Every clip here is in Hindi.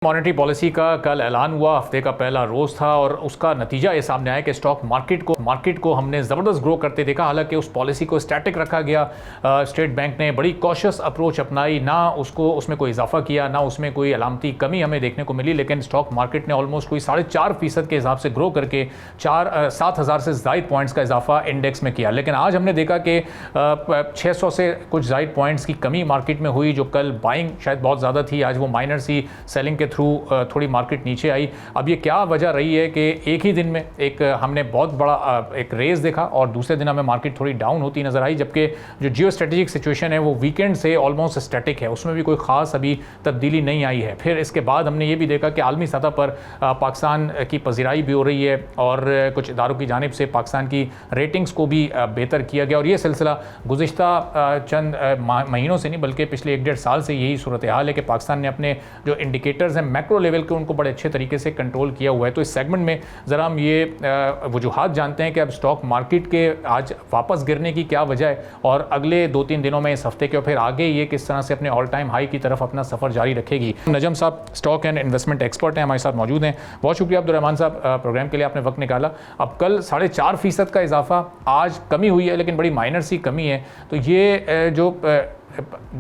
मॉनेटरी पॉलिसी का कल ऐलान हुआ, हफ्ते का पहला रोज़ था और उसका नतीजा ये सामने आया कि स्टॉक मार्केट को हमने ज़बरदस्त ग्रो करते देखा। हालांकि उस पॉलिसी को स्टैटिक रखा गया। स्टेट बैंक ने बड़ी कॉशियस अप्रोच अपनाई, ना उसमें कोई इजाफा किया, ना उसमें कोई अलामती कमी हमें देखने को मिली। लेकिन स्टॉक मार्केट ने ऑलमोस्ट कोई 4.5% के हिसाब से ग्रो करके 7,000 से ज़ायद पॉइंट्स का इजाफा इंडेक्स में किया। लेकिन आज हमने देखा कि 600 से कुछ ज़ायद पॉइंट्स की कमी मार्केट में हुई। जो कल बाइंग शायद बहुत ज़्यादा थी, आज वो माइनर सी सेलिंग के थ्रू थोड़ी मार्केट नीचे आई। अब ये क्या वजह रही है कि एक ही दिन में हमने बहुत बड़ा एक रेस देखा और दूसरे दिन हमें मार्केट थोड़ी डाउन होती नजर आई, जबकि जो जियो स्ट्रेटेजिक सिचुएशन है वो वीकेंड से ऑलमोस्ट स्टैटिक है, उसमें भी कोई खास अभी तब्दीली नहीं आई है। फिर इसके बाद हमने ये भी देखा कि आलमी सतह पर पाकिस्तान की पजीराई भी हो रही है और कुछ इदारों की जानिब से पाकिस्तान की रेटिंग्स को भी बेहतर किया गया। और ये सिलसिला गुज़िश्ता चंद महीनों से नहीं बल्कि पिछले 1-1.5 साल से यही सूरत हाल है कि पाकिस्तान ने अपने जो इंडिकेटर्स हैं मैक्रो लेवल के उनको बड़े अच्छे तरीके से कंट्रोल किया हुआ है। तो इस सेगमेंट में ज़रा हम ये वजूहात जानते हैं कि अब स्टॉक मार्केट के आज वापस गिरने की क्या वजह है और अगले 2-3 दिनों में, इस हफ्ते के और फिर आगे ये किस तरह से अपने ऑल टाइम हाई की तरफ अपना सफ़र जारी रखेगी। नजम साहब स्टॉक एंड इन्वेस्टमेंट एक्सपर्ट हैं, हमारे साथ मौजूद हैं। बहुत शुक्रिया अब्दुर्रहमान साहब, प्रोग्राम के लिए आपने वक्त निकाला। अब कल 4.5% का इजाफा, आज कमी हुई है लेकिन बड़ी माइनर सी कमी है। तो ये जो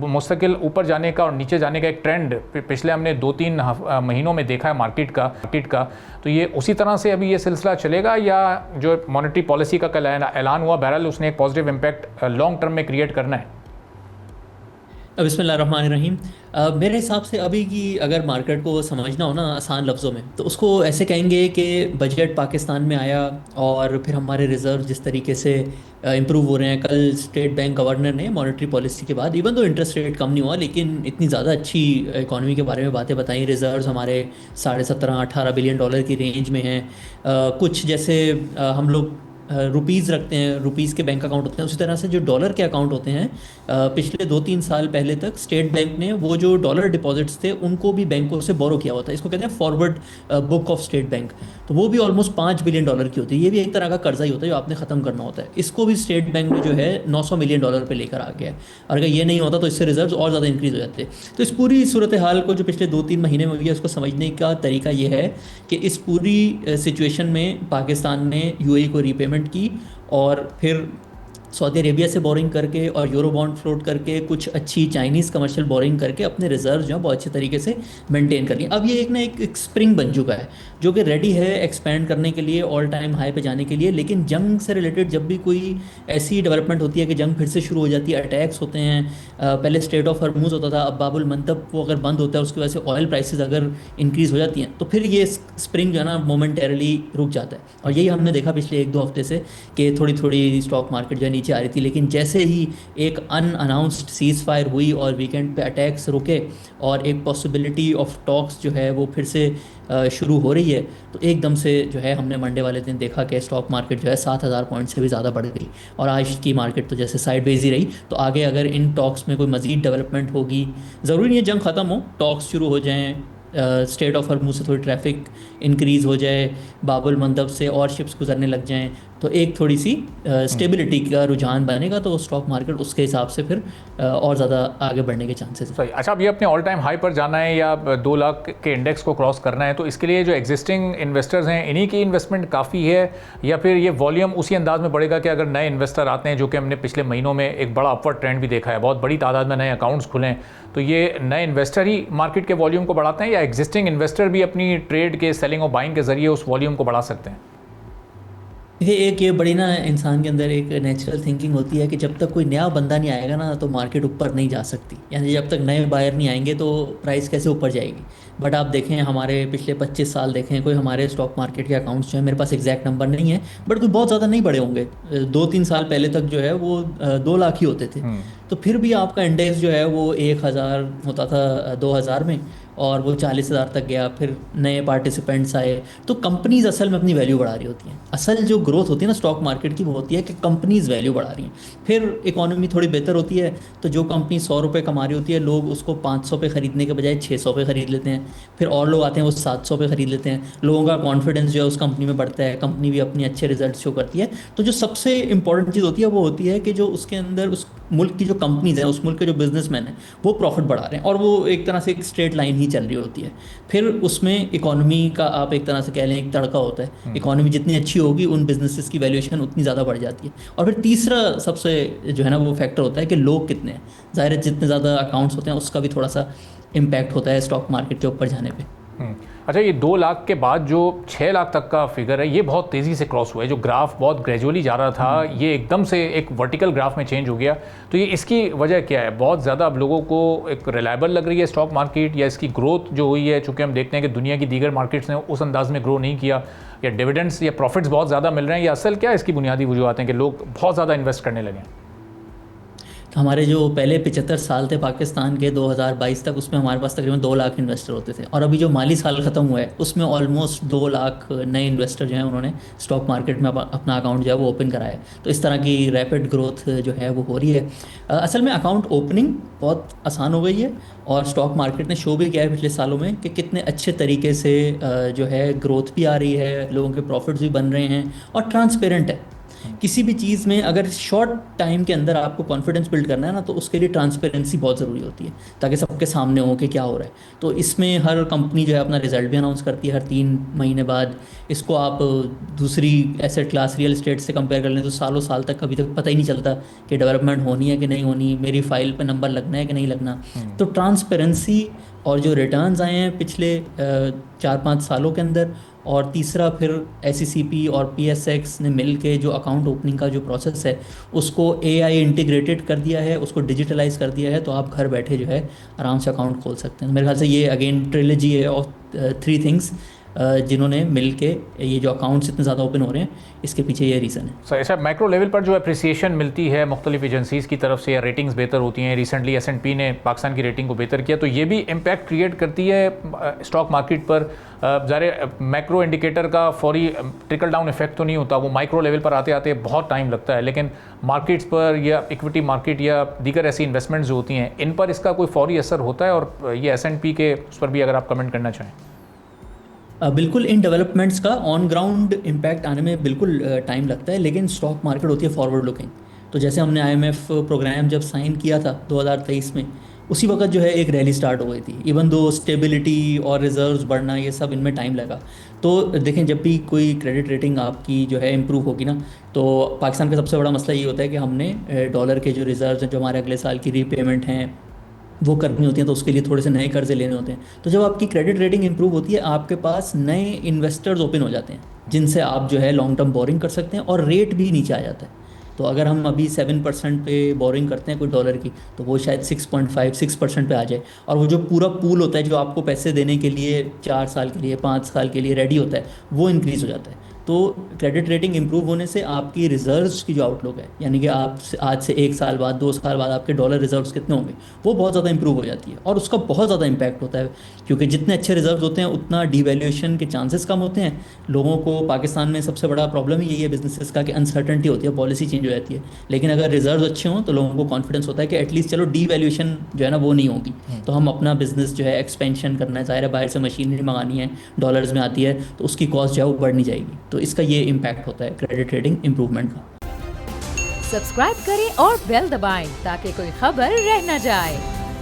मुस्तकिल ऊपर जाने का और नीचे जाने का एक ट्रेंड पिछले हमने 2-3 महीनों में देखा है मार्केट का, तो ये उसी तरह से अभी ये सिलसिला चलेगा या जो मॉनेटरी पॉलिसी का कल ऐलान हुआ बहरहाल उसने एक पॉजिटिव इम्पैक्ट लॉन्ग टर्म में क्रिएट करना है? बिस्मिल्लाहिर्रहमानिर्रहीम। मेरे हिसाब से अभी की अगर मार्केट को समझना हो ना आसान लफ्ज़ों में, तो उसको ऐसे कहेंगे कि बजट पाकिस्तान में आया और फिर हमारे रिज़र्व जिस तरीके से इम्प्रूव हो रहे हैं। कल स्टेट बैंक गवर्नर ने मॉनेटरी पॉलिसी के बाद, इवन तो इंटरेस्ट रेट कम नहीं हुआ, लेकिन इतनी ज़्यादा अच्छी इकॉनमी के बारे में बातें बताई। रिज़र्व्स हमारे 17.5-18 बिलियन डॉलर की रेंज में हैं। कुछ जैसे हम लोग रुपीज़ रखते हैं, रुपीज़ के बैंक अकाउंट होते हैं, उसी तरह से जो डॉलर के अकाउंट होते हैं, पिछले 2-3 साल पहले तक स्टेट बैंक ने वो जो डॉलर डिपॉजिट्स थे उनको भी बैंकों से बोरो किया होता है। इसको कहते हैं forward book of state bank. तो वो भी ऑलमोस्ट 5 बिलियन डॉलर की होती है। ये भी एक तरह का कर्जा ही होता है जो आपने ख़त्म करना होता है। इसको भी स्टेट बैंक ने जो है 900 मिलियन डॉलर पे लेकर आ गया है। और अगर ये नहीं होता तो इससे रिजर्व और ज़्यादा इंक्रीज़ हो जाते। तो इस पूरी सूरत हाल को जो पिछले 2-3 महीने में हुई है, उसको समझने का तरीका ये है कि इस पूरी सिचुएशन में पाकिस्तान ने यूएई को रीपेमेंट की और फिर सऊदी अरेबिया से बोरिंग करके और यूरो बॉन्ड फ्लोट करके कुछ अच्छी चाइनीज़ कमर्शियल बोरिंग करके अपने रिजर्व जो है बहुत अच्छे तरीके से मेंटेन कर लिए। अब ये एक स्प्रिंग बन चुका है जो कि रेडी है एक्सपेंड करने के लिए, ऑल टाइम हाई पे जाने के लिए। लेकिन जंग से रिलेटेड जब भी कोई ऐसी डेवलपमेंट होती है कि जंग फिर से शुरू हो जाती है, अटैक्स होते हैं, पहले स्ट्रेट ऑफ हॉर्मूज होता था, अब बाबुल मंतब वो अगर बंद होता है, उसकी वजह से ऑयल प्राइसेस अगर इंक्रीज़ हो जाती हैं, तो फिर ये स्प्रिंग जो है ना मोमेंटरली रुक जाता है। और यही हमने देखा पिछले 1-2 हफ्ते से कि थोड़ी थोड़ी स्टॉक मार्केट जो है नीचे आ रही थी, लेकिन जैसे ही एक अनअनाउंस्ड सीज़ फायर हुई और वीकेंड पे अटैक्स रुके और एक पॉसिबिलिटी ऑफ टॉक्स जो है वो फिर से शुरू हो रही है, तो एकदम से जो है हमने मंडे वाले दिन देखा कि स्टॉक मार्केट जो है 7,000 पॉइंट से भी ज़्यादा बढ़ गई। और आज की मार्केट तो जैसे साइडवेज ही रही। तो आगे अगर इन टॉक्स में कोई मज़ीद डेवलपमेंट होगी, ज़रूरी नहीं है जंग ख़त्म हो, टॉक्स शुरू हो जाएँ, स्टेट ऑफ हॉर्मूज से थोड़ी ट्रैफिक इंक्रीज़ हो जाए, बाबुल मंदब से और शिप्स गुजरने लग जाएं, तो एक थोड़ी सी स्टेबिलिटी का रुझान बनेगा, तो स्टॉक मार्केट उसके हिसाब से फिर और ज़्यादा आगे बढ़ने के चांसेस हैं। सही। अच्छा, अब ये अपने ऑल टाइम हाई पर जाना है या 2 लाख के इंडेक्स को क्रॉस करना है, तो इसके लिए जो एग्जिस्टिंग इन्वेस्टर्स हैं इन्हीं की इन्वेस्टमेंट काफ़ी है या फिर ये वॉल्यूम उसी अंदाज में बढ़ेगा कि अगर नए इन्वेस्टर आते हैं, जो कि हमने पिछले महीनों में एक बड़ा अपवर्ड ट्रेंड भी देखा है, बहुत बड़ी तादाद में नए अकाउंट्स खुलें, तो ये नए इन्वेस्टर ही मार्केट के वॉल्यूम को बढ़ाते हैं या एग्जिस्टिंग इन्वेस्टर भी अपनी ट्रेड के सेलिंग और बाइंग के जरिए उस वॉल्यूम को बढ़ा सकते हैं? ये बड़ी ना इंसान के अंदर एक नेचुरल थिंकिंग होती है कि जब तक कोई नया बंदा नहीं आएगा ना, तो मार्केट ऊपर नहीं जा सकती। यानी जब तक नए बायर नहीं आएंगे तो प्राइस कैसे ऊपर जाएगी। बट आप देखें हमारे पिछले 25 साल देखें, कोई हमारे स्टॉक मार्केट के अकाउंट्स जो है, मेरे पास एग्जैक्ट नंबर नहीं है, बट कोई बहुत ज़्यादा नहीं बढ़े होंगे। 2-3 साल पहले तक जो है वो 2 लाख ही होते थे। तो फिर भी आपका इंडेक्स जो है वो 1,000 होता था 2000 में, और वो 40,000 तक गया। फिर नए पार्टिसिपेंट्स आए। तो कंपनीज असल में अपनी वैल्यू बढ़ा रही होती हैं। असल जो ग्रोथ होती है ना स्टॉक मार्केट की, वो होती है कि कंपनीज वैल्यू बढ़ा रही हैं। फिर इकोनॉमी थोड़ी बेहतर होती है, तो जो कंपनी 100 रुपये कमा रही होती है, लोग उसको 500 पे ख़रीदने के बजाय 600 पे ख़रीद लेते हैं। फिर और लोग आते हैं वो 700 पे ख़रीद लेते हैं। लोगों का कॉन्फिडेंस जो है उस कंपनी में बढ़ता है, कंपनी भी अपनी अच्छे रिजल्ट शो करती है। तो जो सबसे इंपॉर्टेंट चीज़ होती है वो होती है कि जो उसके अंदर उस मुल्क की जो कंपनीज हैं, उस मुल्क के जो बिजनेसमैन हैं, वो प्रॉफिट बढ़ा रहे हैं, और वो एक तरह से एक स्ट्रेट लाइन ही चल रही होती है। फिर उसमें इकोनॉमी का आप एक तरह से कह लें एक तड़का होता है, इकोनॉमी जितनी अच्छी होगी उन बिजनेसेस की वैल्यूएशन उतनी ज़्यादा बढ़ जाती है। और फिर तीसरा सबसे जो है ना वो फैक्टर होता है कि लोग कितने हैं। ज़ाहिर है जितने ज़्यादा अकाउंट्स होते हैं उसका भी थोड़ा सा इम्पैक्ट होता है स्टॉक मार्केट के ऊपर जाने पे। अच्छा, ये 2 लाख के बाद जो 6 लाख तक का फिगर है, ये बहुत तेज़ी से क्रॉस हुआ है। जो ग्राफ बहुत ग्रेजुअली जा रहा था, ये एकदम से एक वर्टिकल ग्राफ में चेंज हो गया। तो ये इसकी वजह क्या है? बहुत ज़्यादा अब लोगों को एक रिलायबल लग रही है स्टॉक मार्केट, या इसकी ग्रोथ जो हुई है, चूँकि हम देखते हैं कि दुनिया की दीगर मार्केट्स ने उस अंदाज में ग्रो नहीं किया, या डिविडेंड्स या प्रॉफिट्स बहुत ज़्यादा मिल रहे हैं, या असल क्या इसकी बुनियादी वजूहत हैं कि लोग बहुत ज़्यादा इन्वेस्ट करने लगे हैं? तो हमारे जो पहले 75 साल थे पाकिस्तान के 2022 तक, उसमें हमारे पास तकरीबन 2 लाख इन्वेस्टर होते थे, और अभी जो माली साल ख़त्म हुआ है उसमें ऑलमोस्ट 2 लाख नए इन्वेस्टर जो हैं उन्होंने स्टॉक मार्केट में अपना अकाउंट जो है वो ओपन कराया है। तो इस तरह की रैपिड ग्रोथ जो है वो हो रही है। असल में अकाउंट ओपनिंग बहुत आसान हो गई है, और स्टॉक मार्केट ने शो भी किया है पिछले सालों में कि कितने अच्छे तरीके से जो है ग्रोथ भी आ रही है, लोगों के प्रॉफिट्स भी बन रहे हैं, और ट्रांसपेरेंट है। किसी भी चीज़ में अगर शॉर्ट टाइम के अंदर आपको कॉन्फिडेंस बिल्ड करना है ना, तो उसके लिए ट्रांसपेरेंसी बहुत ज़रूरी होती है, ताकि सबके सामने हो कि क्या हो रहा है। तो इसमें हर कंपनी जो है अपना रिजल्ट भी अनाउंस करती है हर 3 महीने बाद। इसको आप दूसरी एसेट क्लास रियल एस्टेट से कंपेयर कर लें तो सालों साल तक कभी तक पता ही नहीं चलता कि डेवलपमेंट होनी है कि नहीं होनी, मेरी फाइल पे नंबर लगना है कि नहीं लगना। तो ट्रांसपेरेंसी और जो रिटर्न्स आए हैं पिछले 4-5 सालों के अंदर, और तीसरा फिर SECP और PSX ने मिल के जो अकाउंट ओपनिंग का जो प्रोसेस है उसको AI इंटीग्रेटेड कर दिया है, उसको डिजिटलाइज कर दिया है, तो आप घर बैठे जो है आराम से अकाउंट खोल सकते हैं। मेरे ख्याल से ये अगेन ट्रिलॉजी है ऑफ 3 थिंग्स जिन्होंने मिल के ये जो अकाउंट्स इतने ज़्यादा ओपन हो रहे हैं, इसके पीछे ये रीज़न है। सर, ऐसा मैक्रो लेवल पर जो अप्रिसिएशन मिलती है मुख्तलिफ एजेंसीज़ की तरफ से, या रेटिंग्स बेहतर होती हैं, रिसेंटली S&P ने पाकिस्तान की रेटिंग को बेहतर किया, तो ये भी इम्पैक्ट क्रिएट करती है स्टॉक मार्केट पर। ज़ाहिर मैक्रो इंडिकेटर का फौरी ट्रिकल डाउन इफेक्ट तो नहीं होता, वो माइक्रो लेवल पर आते आते बहुत टाइम लगता है, लेकिन मार्केट्स पर या इक्विटी मार्केट या दीगर ऐसी इन्वेस्टमेंट्स जो होती हैं, इन पर इसका कोई फौरी असर होता है? और ये S&P के उस पर भी अगर आप कमेंट करना चाहें। बिल्कुल, इन डेवलपमेंट्स का ऑन ग्राउंड इम्पैक्ट आने में बिल्कुल टाइम लगता है, लेकिन स्टॉक मार्केट होती है फॉरवर्ड लुकिंग। तो जैसे हमने IMF प्रोग्राम जब साइन किया था 2023 में, उसी वक्त जो है एक रैली स्टार्ट हो गई थी। इवन दो स्टेबिलिटी और रिजर्व्स बढ़ना, ये सब इनमें टाइम लगा। तो देखें, जब भी कोई क्रेडिट रेटिंग आपकी जो है इम्प्रूव होगी ना, तो पाकिस्तान का सबसे बड़ा मसला ये होता है कि हमने डॉलर के जो रिजर्व्स हैं, जो हमारे अगले साल की रीपेमेंट हैं वो करनी होती हैं, तो उसके लिए थोड़े से नए कर्जे लेने होते हैं। तो जब आपकी क्रेडिट रेटिंग इंप्रूव होती है, आपके पास नए इन्वेस्टर्स ओपन हो जाते हैं जिनसे आप जो है लॉन्ग टर्म बोरिंग कर सकते हैं, और रेट भी नीचे आ जाता है। तो अगर हम अभी 7% पे बोरिंग करते हैं कोई डॉलर की, तो वो शायद 6.5-6% पे आ जाए, और वो जो पूरा पूल होता है जो आपको पैसे देने के लिए 4 साल के लिए 5 साल के लिए रेडी होता है, वो इंक्रीज़ हो जाता है। तो क्रेडिट रेटिंग इंप्रूव होने से आपकी रिजर्व्स की जो आउटलुक है, यानी कि आप आज से 1 साल बाद 2 साल बाद आपके डॉलर रिजर्व्स कितने होंगे, वो बहुत ज़्यादा इंप्रूव हो जाती है, और उसका बहुत ज़्यादा इम्पैक्ट होता है। क्योंकि जितने अच्छे रिजर्व्स होते हैं उतना डिवैल्यूएशन के चांसेस कम होते हैं। लोगों को पाकिस्तान में सबसे बड़ा प्रॉब्लम यही है बिजनेसेस का, कि अनसर्टेनिटी होती है, पॉलिसी चेंज हो जाती है। लेकिन अगर रिजर्व अच्छे हों तो लोगों को कॉन्फिडेंस होता है कि एटलीस्ट चलो डिवैल्यूएशन जो है ना वो नहीं होगी, तो हम अपना बिजनेस जो है एक्सपेंशन करना है, ज़ाहिर है बाहर से मशीनरी मंगानी है, डॉलर्स में आती है, तो उसकी कॉस्ट जो है वो बढ़ नहीं जाएगी। तो इसका ये इम्पैक्ट होता है क्रेडिट रेटिंग इंप्रूवमेंट का। सब्सक्राइब करें और बेल दबाएं ताकि कोई खबर रह न जाए।